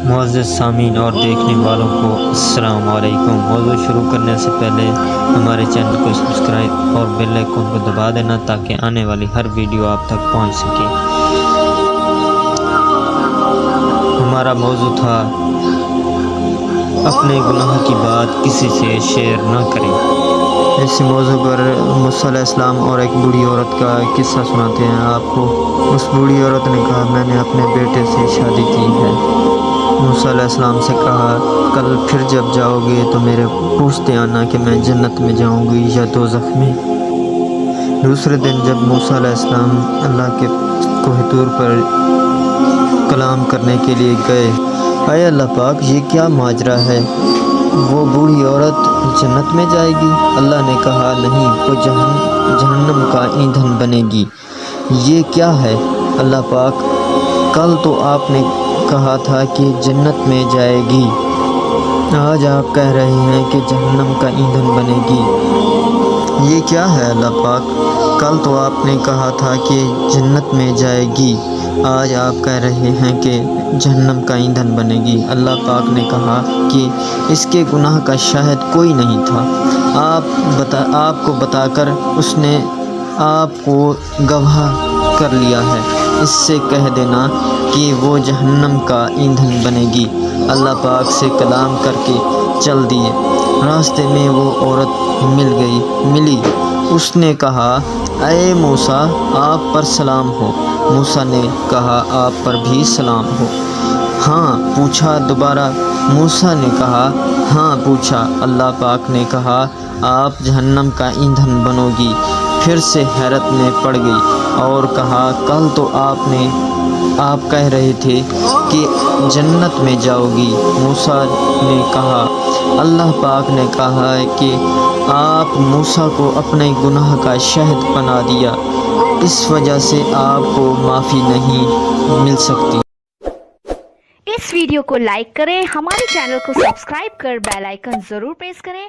معزز سامعین اور دیکھنے والوں کو السلام علیکم۔ موضوع شروع کرنے سے پہلے ہمارے چینل کو سبسکرائب اور بیل آئیکن کو دبا دینا تاکہ آنے والی ہر ویڈیو آپ تک پہنچ سکے۔ ہمارا موضوع تھا اپنے گناہ کی بات کسی سے شیئر نہ کریں۔ اس موضوع پر موسیٰ علیہ السلام اور ایک بوڑھی عورت کا قصہ سناتے ہیں آپ کو۔ اس بوڑھی عورت نے کہا، میں نے اپنے بیٹے سے شادی کی ہے۔ موسیٰ علیہ السلام سے کہا، کل پھر جب جاؤ گے تو میرے پوچھتے آنا کہ میں جنت میں جاؤں گی یا دوزخ میں۔ دوسرے دن جب موسیٰ علیہ السلام اللہ کے کوہ طور پر کلام کرنے کے لیے گئے، اے اللہ پاک یہ کیا ماجرا ہے؟ وہ بوڑھی عورت جنت میں جائے گی؟ اللہ نے کہا، نہیں، وہ جہنم کا ایندھن بنے گی۔ یہ کیا ہے اللہ پاک؟ کل تو آپ نے کہا تھا کہ جنت میں جائے گی، آج آپ کہہ رہے ہیں کہ جہنم کا ایندھن بنے گی۔ یہ کیا ہے اللہ پاک؟ کل تو آپ نے کہا تھا کہ جنت میں جائے گی، آج آپ کہہ رہے ہیں کہ جہنم کا ایندھن بنے گی۔ اللہ پاک نے کہا کہ اس کے گناہ کا شاہد کوئی نہیں تھا، آپ کو بتا کر اس نے آپ کو گواہ کر لیا ہے، اس سے کہہ دینا کہ وہ جہنم کا ایندھن بنے گی۔ اللہ پاک سے کلام کر کے چل دیے۔ راستے میں وہ عورت ملی۔ اس نے کہا، اے موسیٰ آپ پر سلام ہو۔ موسیٰ نے کہا، آپ پر بھی سلام ہو۔ ہاں پوچھا دوبارہ؟ موسیٰ نے کہا، ہاں پوچھا۔ اللہ پاک نے کہا، آپ جہنم کا ایندھن بنو گی۔ پھر سے حیرت میں پڑ گئی اور کہا، کل تو آپ کہہ رہے تھے کہ جنت میں جاؤ گی۔ موسیٰ نے کہا، اللہ پاک نے کہا کہ آپ موسیٰ کو اپنے گناہ کا شاہد بنا دیا، اس وجہ سے آپ کو معافی نہیں مل سکتی۔ اس ویڈیو کو لائک کریں، ہمارے چینل کو سبسکرائب کر بیل آئیکن ضرور پریس کریں